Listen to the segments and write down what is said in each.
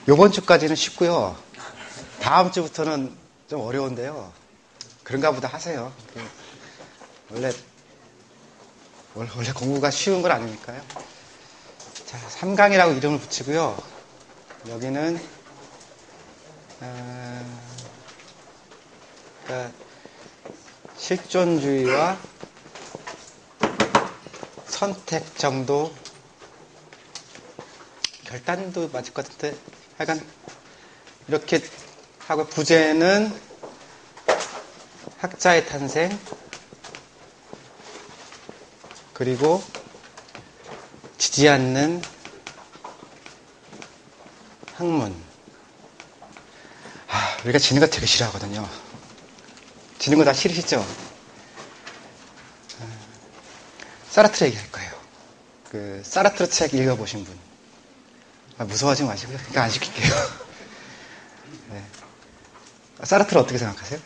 요번 주까지는 쉽고요. 다음 주부터는 좀 어려운데요. 그런가 보다 하세요. 원래 공부가 쉬운 건 아니니까요. 자, 3강이라고 이름을 붙이고요. 여기는, 그러니까 실존주의와 선택 정도, 결단도 맞을 것 같은데, 약간, 이렇게 하고, 부제는 학자의 탄생, 그리고 지지 않는 학문. 우리가 지는 거 되게 싫어하거든요. 지는 거 다 싫으시죠? 사르트르 얘기할 거예요. 사르트르 책 읽어보신 분. 무서워하지 마시고요. 그러니까 안 시킬게요. 네. 사르트르 어떻게 생각하세요?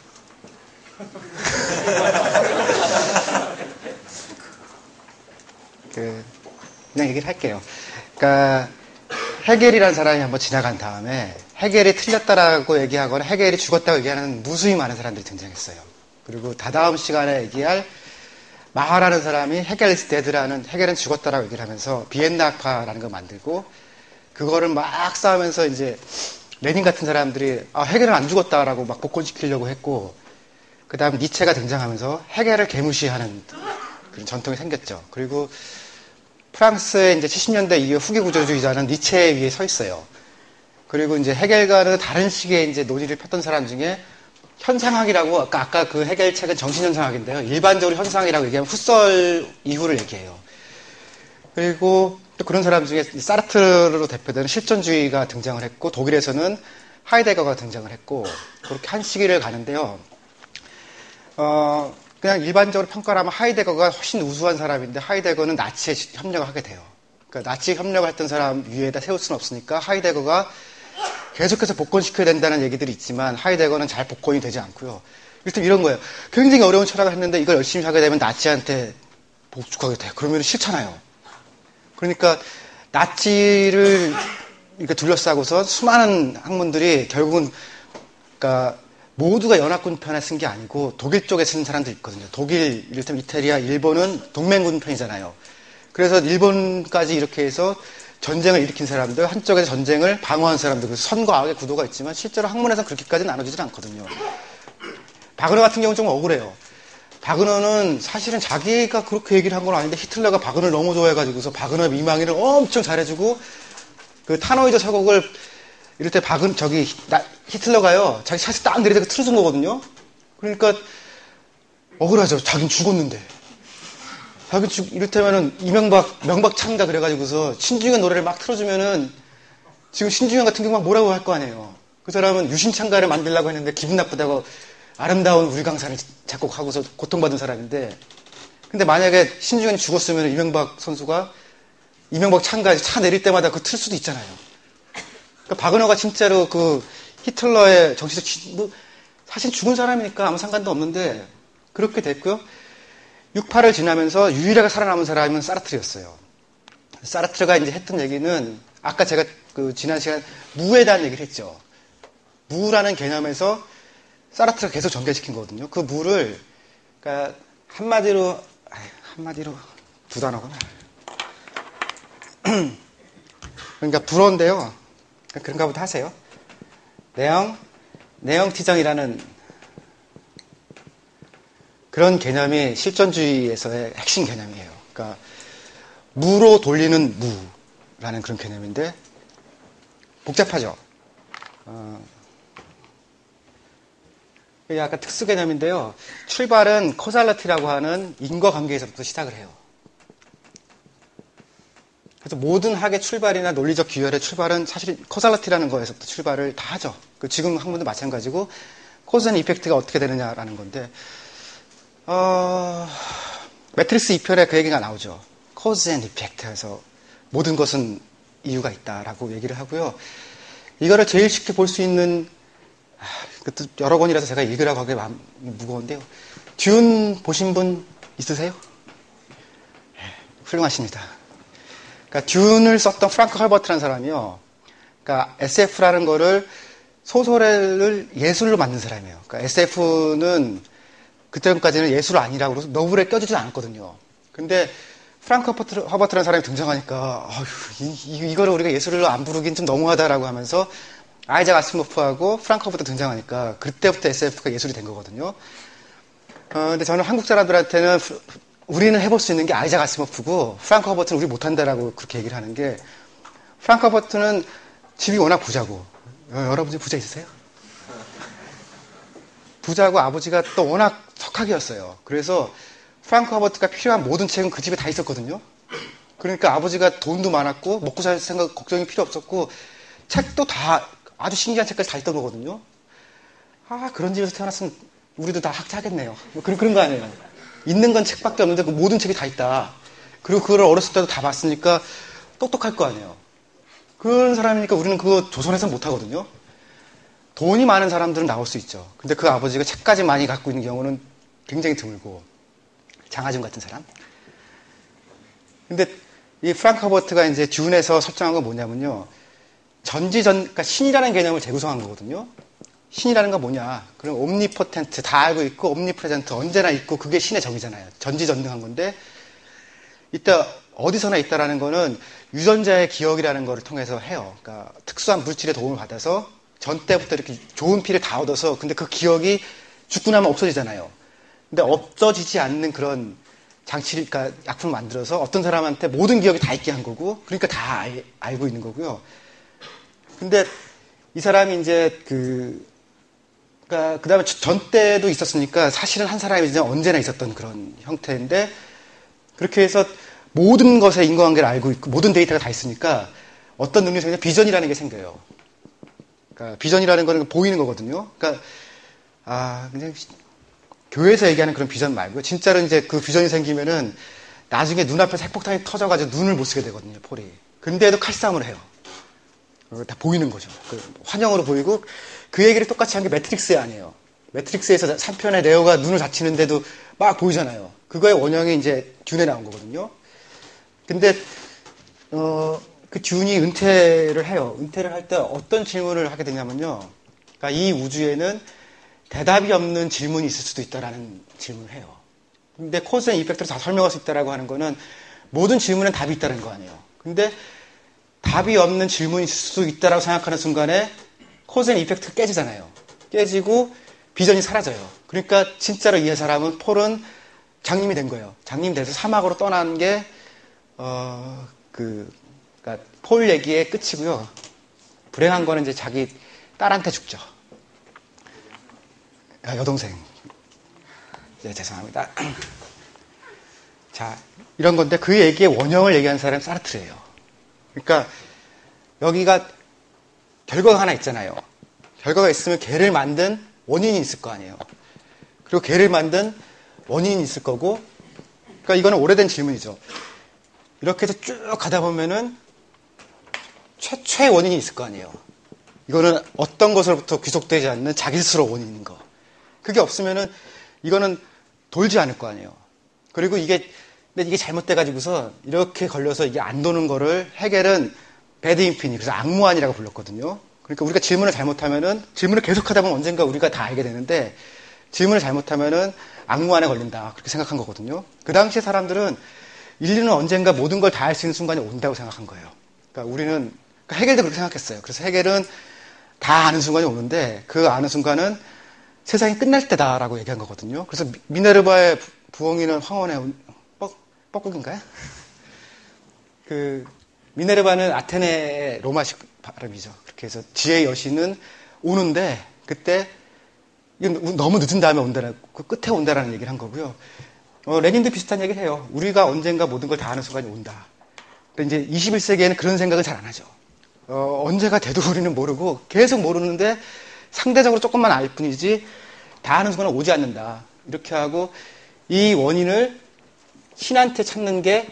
그냥 얘기를 할게요. 그러니까 헤겔이라는 사람이 한번 지나간 다음에 헤겔이 틀렸다라고 얘기하거나 헤겔이 죽었다고 얘기하는 무수히 많은 사람들이 등장했어요. 그리고 다다음 시간에 얘기할 마하라는 사람이 헤겔 is dead라는, 헤겔은 죽었다라고 얘기를 하면서 비엔나 학파라는 걸 만들고, 그거를 막 싸우면서 이제 레닌 같은 사람들이 헤겔은 안 죽었다라고 막 복권시키려고 했고, 그 다음 니체가 등장하면서 헤겔을 개무시하는 그런 전통이 생겼죠. 그리고 프랑스의 이제 70년대 이후 후기 구조주의자는 니체 위에 서 있어요. 그리고 이제 헤겔과는 다른 식의 이제 논의를 폈던 사람 중에 현상학이라고, 아까 그 헤겔 책은 정신현상학인데요. 일반적으로 현상이라고 얘기하면 후설 이후를 얘기해요. 그리고 또 그런 사람 중에 사르트르로 대표되는 실존주의가 등장을 했고, 독일에서는 하이데거가 등장을 했고, 그렇게 한 시기를 가는데요. 그냥 일반적으로 평가를 하면 하이데거가 훨씬 우수한 사람인데, 하이데거는 나치에 협력을 하게 돼요. 그러니까 나치에 협력을 했던 사람 위에다 세울 수는 없으니까 하이데거가 계속해서 복권시켜야 된다는 얘기들이 있지만 하이데거는 잘 복권이 되지 않고요. 일단 이런 거예요. 굉장히 어려운 철학을 했는데 이걸 열심히 하게 되면 나치한테 복죽하게 돼요. 그러면 싫잖아요. 그러니까 나치를 이렇게 둘러싸고서 수많은 학문들이 결국은, 그러니까 모두가 연합군 편에 쓴 게 아니고 독일 쪽에 쓴 사람도 있거든요. 독일, 이를테면 이태리와 일본은 동맹군 편이잖아요. 그래서 일본까지 이렇게 해서 전쟁을 일으킨 사람들, 한쪽에서 전쟁을 방어한 사람들, 선과 악의 구도가 있지만 실제로 학문에서는 그렇게까지 나눠지질 않거든요. 바그너 같은 경우는 좀 억울해요. 바그너는 사실은 자기가 그렇게 얘기를 한 건 아닌데 히틀러가 바그너를 너무 좋아해가지고서 바그너 미망인을 엄청 잘해주고, 그 타노이저 서곡을 이럴 때 히틀러가요, 자기 샷을 딱 내리다가 틀어준 거거든요. 그러니까 억울하죠. 자기는 죽었는데. 이를테면은 명박 찬가 그래가지고서 신중현 노래를 막 틀어주면은 지금 신중현 같은 경우 막 뭐라고 할 거 아니에요. 그 사람은 유신창가를 만들려고 했는데 기분 나쁘다고 아름다운 우리 강산을 작곡하고서 고통받은 사람인데, 근데 만약에 신중현이 죽었으면 이명박 선수가 이명박 창가에 차 내릴 때마다 그 틀 수도 있잖아요. 그러니까 바그너가 진짜로 그 히틀러의 정치적, 사실 죽은 사람이니까 아무 상관도 없는데 그렇게 됐고요. 68을 지나면서 유일하게 살아남은 사람은 사르트르였어요. 사르트르가 이제 했던 얘기는, 아까 제가 지난 시간 무에 대한 얘기를 했죠. 무라는 개념에서 사르트르가 계속 전개시킨 거거든요. 그 무를, 그러니까 한마디로 두 단어구나. 그러니까 불어인데요. 그런가 보다 하세요. 내형티정이라는 그런 개념이 실존주의에서의 핵심 개념이에요. 그러니까 무로 돌리는 무라는 그런 개념인데 복잡하죠. 이게 약간 특수 개념인데요. 출발은 코잘러티라고 하는 인과관계에서부터 시작을 해요. 그래서 모든 학의 출발이나 논리적 규율의 출발은 사실 코잘러티라는 거에서부터 출발을 다 하죠. 지금 학문도 마찬가지고 코즈 앤 이펙트가 어떻게 되느냐라는 건데, 매트릭스 2편에 그 얘기가 나오죠. 코즈 앤 이펙트에서 모든 것은 이유가 있다라고 얘기를 하고요. 이거를 제일 쉽게 볼 수 있는, 여러 권이라서 제가 읽으라고 하기 마음이 무거운데요. 듄 보신 분 있으세요? 훌륭하십니다. 그러니까 듄을 썼던 프랑크 헐버트라는 사람이요. 그러니까 SF라는 거를 소설을 예술로 만든 사람이에요. 그러니까 SF는 그때까지는 예술 아니라고 그래서 너블에 껴지지 않았거든요. 근데 프랑크 허버트라는 사람이 등장하니까 이거를 우리가 예술로 안 부르긴 좀 너무하다라고 하면서 아이작 아시모프하고 프랑크 허버트 등장하니까 그때부터 SF가 예술이 된 거거든요. 근데 저는 한국 사람들한테는 우리는 해볼 수 있는 게 아이작 아시모프고 프랑크 허버트는 우리 못한다라고 그렇게 얘기를 하는 게 프랑크 허버트는 집이 워낙 부자고 여러분 부자 있으세요? 부자고 아버지가 또 워낙 석학이었어요. 그래서 프랑크 허버트가 필요한 모든 책은 그 집에 다 있었거든요. 그러니까 아버지가 돈도 많았고 먹고 살 생각 걱정이 필요 없었고 책도 다 아주 신기한 책까지 다 있던 거거든요. 그런 집에서 태어났으면 우리도 다 학자겠네요. 그런 거 아니에요. 있는 건 책밖에 없는데 그 모든 책이 다 있다. 그리고 그걸 어렸을 때도 다 봤으니까 똑똑할 거 아니에요. 그런 사람이니까 우리는 그거 조선에서 못 하거든요. 돈이 많은 사람들은 나올 수 있죠. 근데 그 아버지가 책까지 많이 갖고 있는 경우는 굉장히 드물고 장하준 같은 사람. 근데 이 프랑크 허버트가 이제 듄에서 설정한 건 뭐냐면요. 그러니까 신이라는 개념을 재구성한 거거든요. 신이라는 건 뭐냐. 그럼 옴니포텐트, 다 알고 있고, 옴니프레젠트, 언제나 있고, 그게 신의 정의잖아요. 전지전능한 건데, 이따, 어디서나 있다라는 거는 유전자의 기억이라는 거를 통해서 해요. 그러니까 특수한 물질의 도움을 받아서 전 때부터 이렇게 좋은 피를 다 얻어서, 근데 그 기억이 죽고 나면 없어지잖아요. 근데 없어지지 않는 그런 장치를, 그러니까 약품을 만들어서 어떤 사람한테 모든 기억이 다 있게 한 거고, 그러니까 다 알고 있는 거고요. 근데 이 사람이 이제 그러니까 그 다음에 전 때도 있었으니까 사실은 한 사람이 이제 언제나 있었던 그런 형태인데, 그렇게 해서 모든 것의 인과관계를 알고 있고, 모든 데이터가 다 있으니까 어떤 능력이 생겨요? 비전이라는 게 생겨요. 그러니까 비전이라는 거는 보이는 거거든요. 그러니까, 그냥 교회에서 얘기하는 그런 비전 말고요. 진짜로 이제 그 비전이 생기면은 나중에 눈앞에서 핵폭탄이 터져가지고 눈을 못 쓰게 되거든요, 폴이. 근데도 칼싸움을 해요. 다 보이는 거죠. 환영으로 보이고, 그 얘기를 똑같이 한 게 매트릭스 아니에요. 매트릭스에서 3편의 네오가 눈을 다치는데도 막 보이잖아요. 그거의 원형이 이제 듄에 나온 거거든요. 근데, 그 듄이 은퇴를 해요. 은퇴를 할 때 어떤 질문을 하게 되냐면요. 그러니까 이 우주에는 대답이 없는 질문이 있을 수도 있다라는 질문을 해요. 근데 코즈 앤 이펙트로 다 설명할 수 있다라고 하는 거는 모든 질문엔 답이 있다는 거 아니에요. 근데 답이 없는 질문이 있을 수 있다라고 생각하는 순간에 코즈 앤 이펙트가 깨지잖아요. 깨지고 비전이 사라져요. 그러니까 진짜로 이 사람은 폴은 장님이 된 거예요. 장님이 돼서 사막으로 떠난 게 그러니까 폴 얘기의 끝이고요. 불행한 거는 이제 자기 딸한테 죽죠. 여동생. 네, 죄송합니다. 자, 이런 건데 그 얘기의 원형을 얘기하는 사람이 사르트르예요. 그러니까 여기가 결과가 하나 있잖아요. 결과가 있으면 걔를 만든 원인이 있을 거 아니에요. 그리고 걔를 만든 원인이 있을 거고, 그러니까 이거는 오래된 질문이죠. 이렇게 해서 쭉 가다 보면은 최초의 원인이 있을 거 아니에요. 이거는 어떤 것으로부터 귀속되지 않는 자기 스스로 원인인 거. 그게 없으면은 이거는 돌지 않을 거 아니에요. 그리고 근데 이게 잘못돼가지고서 이렇게 걸려서 이게 안 도는 거를 해겔은 배드 인피니, 그래서 악무한이라고 불렀거든요. 그러니까 우리가 질문을 잘못하면은, 질문을 계속하다 보면 언젠가 우리가 다 알게 되는데, 질문을 잘못하면은 악무한에 걸린다. 그렇게 생각한 거거든요. 그 당시에 사람들은 인류는 언젠가 모든 걸 다 알 수 있는 순간이 온다고 생각한 거예요. 그러니까 그러니까 해겔도 그렇게 생각했어요. 그래서 해겔은 다 아는 순간이 오는데, 그 아는 순간은 세상이 끝날 때다라고 얘기한 거거든요. 그래서 미네르바의 부엉이는 황혼의 뻐꾸기인가요? 미네르바는 아테네의 로마식 발음이죠. 그렇게 해서 지혜의 여신은 오는데, 그때, 이건 너무 늦은 다음에 온다라고, 그 끝에 온다라는 얘기를 한 거고요. 레닌도 비슷한 얘기를 해요. 우리가 언젠가 모든 걸 다 아는 순간이 온다. 근데 이제 21세기에는 그런 생각을 잘 안 하죠. 언제가 돼도 우리는 모르고, 계속 모르는데, 상대적으로 조금만 알 뿐이지, 다 아는 순간은 오지 않는다. 이렇게 하고, 이 원인을 신한테 찾는 게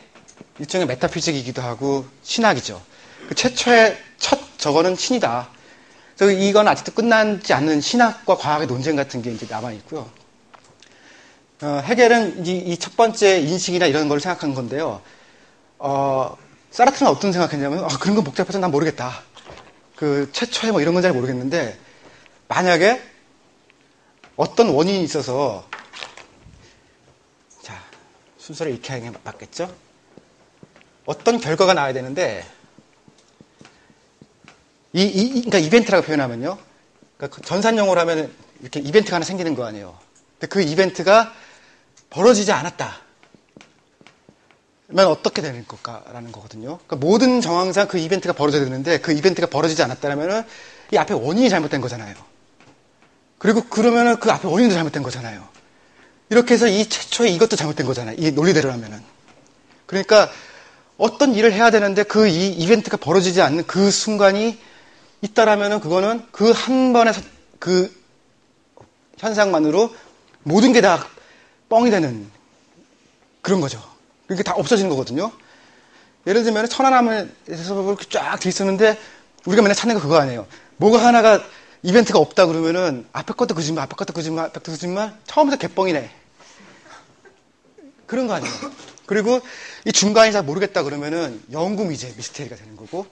일종의 메타피직이기도 하고 신학이죠. 최초의 저거는 신이다. 그래서 이건 아직도 끝나지 않는 신학과 과학의 논쟁 같은 게 이제 남아 있고요. 해겔은 이 첫 번째 인식이나 이런 걸 생각한 건데요. 사르트르는 어떤 생각했냐면, 그런 건 복잡해서 난 모르겠다. 그 최초의 뭐 이런 건 잘 모르겠는데, 만약에 어떤 원인이 있어서, 자, 순서를 이렇게 하는 게 맞겠죠? 어떤 결과가 나와야 되는데, 그러니까 이벤트라고 표현하면요. 그러니까 전산용어로 하면 이렇게 이벤트가 하나 생기는 거 아니에요. 근데 그 이벤트가 벌어지지 않았다. 면 어떻게 되는 걸까라는 거거든요. 그러니까 모든 정황상 그 이벤트가 벌어져야 되는데 그 이벤트가 벌어지지 않았다면은 이 앞에 원인이 잘못된 거잖아요. 그리고 그러면은 그 앞에 원인도 잘못된 거잖아요. 이렇게 해서 이 최초에 이것도 잘못된 거잖아요. 이 논리대로 하면은. 그러니까 어떤 일을 해야 되는데 그 이 이벤트가 벌어지지 않는 그 순간이 있다라면은 그거는 그 한 번의 그 현상만으로 모든 게 다 뻥이 되는 그런 거죠. 이게 다 없어지는 거거든요. 예를 들면 천안함에서 이렇게 쫙 돼 있었는데 우리가 맨날 찾는 거 그거 아니에요. 뭐가 하나가 이벤트가 없다 그러면은 앞에 것도 거짓말, 앞에 것도 거짓말, 앞에 것도 거짓말, 처음부터 개뻥이네. 그런 거 아니에요. 그리고 이 중간이 잘 모르겠다 그러면은 영구미제, 미스테리가 되는 거고.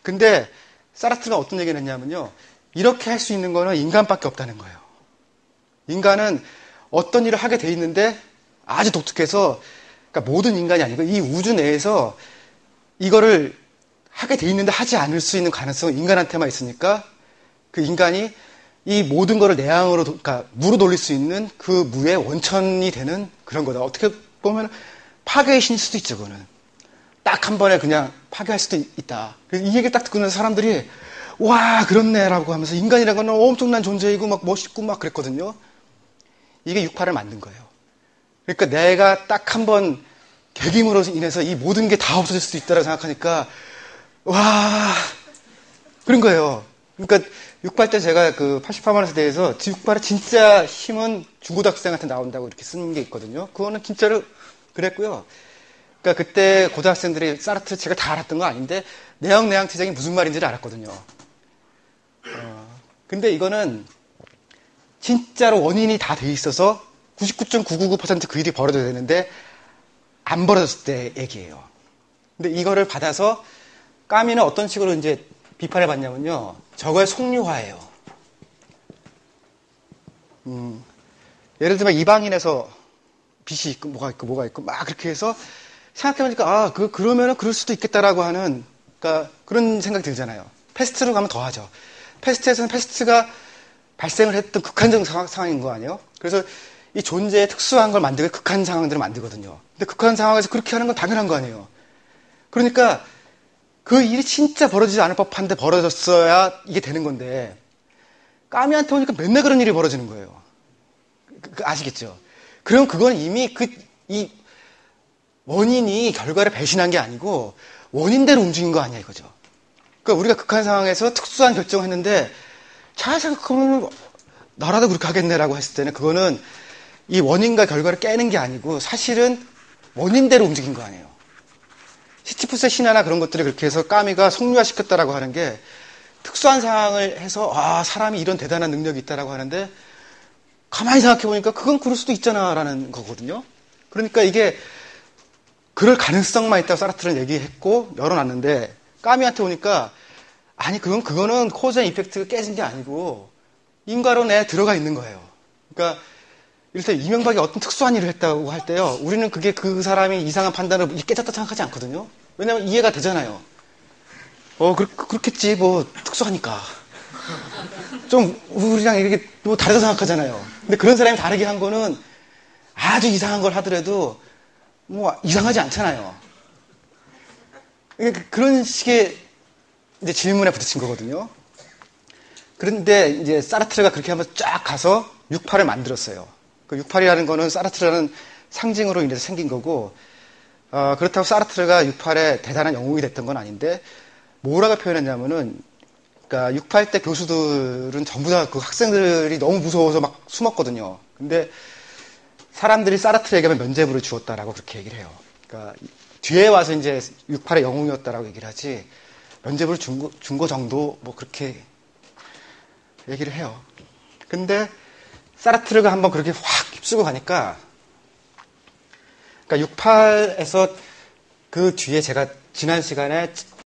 근데 사르트르가 어떤 얘기를 했냐면요. 이렇게 할 수 있는 거는 인간밖에 없다는 거예요. 인간은 어떤 일을 하게 돼 있는데 아주 독특해서 그러니까 모든 인간이 아니고 이 우주 내에서 이거를 하게 돼 있는데 하지 않을 수 있는 가능성은 인간한테만 있으니까 그 인간이 이 모든 거를 내향으로 그러니까 무로 돌릴 수 있는 그 무의 원천이 되는 그런 거다. 어떻게 보면 파괴의 신일 수도 있죠. 그거는 딱 한 번에 그냥 파괴할 수도 있다. 그래서 이 얘기를 딱 듣고 나서 사람들이 와 그렇네라고 하면서 인간이라는 건 엄청난 존재이고 막 멋있고 막 그랬거든요. 이게 6.8을 만든 거예요. 그러니까 내가 딱 한 번 계김으로 인해서 이 모든 게 다 없어질 수 있다고 생각하니까 와 그런 거예요. 그러니까 6.8 때 제가 그 88만원에 대해서 6.8의 진짜 힘은 중고등학생한테 나온다고 이렇게 쓰는 게 있거든요. 그거는 진짜로 그랬고요. 그러니까 그때 고등학생들이 사르트르 책을 다 알았던 거 아닌데 내형내향투쟁이 무슨 말인지를 알았거든요. 근데 이거는 진짜로 원인이 다 돼 있어서 99.999% 그 일이 벌어져야 되는데 안 벌어졌을 때 얘기예요. 근데 이거를 받아서 까미는 어떤 식으로 이제 비판을 받냐면요. 저거의 속류화예요. 예를 들면 이방인에서 빛이 있고 뭐가 있고 막 그렇게 해서 생각해보니까 그러면은 그럴 수도 있겠다라고 하는 그러니까 그런 생각이 들잖아요. 패스트로 가면 더 하죠. 패스트에서는 패스트가 발생을 했던 극한적 상황인 거 아니에요? 그래서 이 존재의 특수한 걸 만들고 극한 상황들을 만들거든요. 근데 극한 상황에서 그렇게 하는 건 당연한 거 아니에요. 그러니까 그 일이 진짜 벌어지지 않을 법한데 벌어졌어야 이게 되는 건데 까미한테 오니까 맨날 그런 일이 벌어지는 거예요. 아시겠죠? 그럼 그건 이미 이 원인이 결과를 배신한 게 아니고 원인대로 움직인 거 아니야 이거죠. 그러니까 우리가 극한 상황에서 특수한 결정을 했는데 잘 생각하면 나라도 그렇게 하겠네라고 했을 때는 그거는 이 원인과 결과를 깨는 게 아니고 사실은 원인대로 움직인 거 아니에요. 시티푸스의 신화나 그런 것들이 그렇게 해서 까미가 속류화시켰다라고 하는 게 특수한 상황을 해서 사람이 이런 대단한 능력이 있다라고 하는데 가만히 생각해보니까 그건 그럴 수도 있잖아라는 거거든요. 그러니까 이게 그럴 가능성만 있다고 사르트르는 얘기했고 열어놨는데 까미한테 오니까 아니 그거는 코즈 앤 이펙트가 깨진 게 아니고 인과로 내에 들어가 있는 거예요. 그러니까 이를테면 이명박이 어떤 특수한 일을 했다고 할 때요. 우리는 그게 그 사람이 이상한 판단을 깨졌다 생각하지 않거든요. 왜냐하면 이해가 되잖아요. 그렇겠지 뭐 특수하니까. 좀 우리랑 이렇게 뭐 다르다 생각하잖아요. 근데 그런 사람이 다르게 한 거는 아주 이상한 걸 하더라도 뭐 이상하지 않잖아요. 그러니까 그런 식의 이제 질문에 부딪힌 거거든요. 그런데 이제 사르트르가 그렇게 한번 쫙 가서 6.8을 만들었어요. 그 6.8이라는 거는 사르트르라는 상징으로 인해서 생긴 거고, 그렇다고 사르트르가 6.8의 대단한 영웅이 됐던 건 아닌데, 뭐라고 표현했냐면은, 그러니까 6.8 때 교수들은 전부 다 그 학생들이 너무 무서워서 막 숨었거든요. 근데 사람들이 사르트르에게 면죄부를 주었다라고 그렇게 얘기를 해요. 그러니까 뒤에 와서 이제 6.8의 영웅이었다라고 얘기를 하지, 면죄부를 준 거 정도 뭐 그렇게 얘기를 해요. 근데 사르트르가 한번 그렇게 확 휩쓰고 가니까 그러니까 6.8에서 그 뒤에 제가 지난 시간에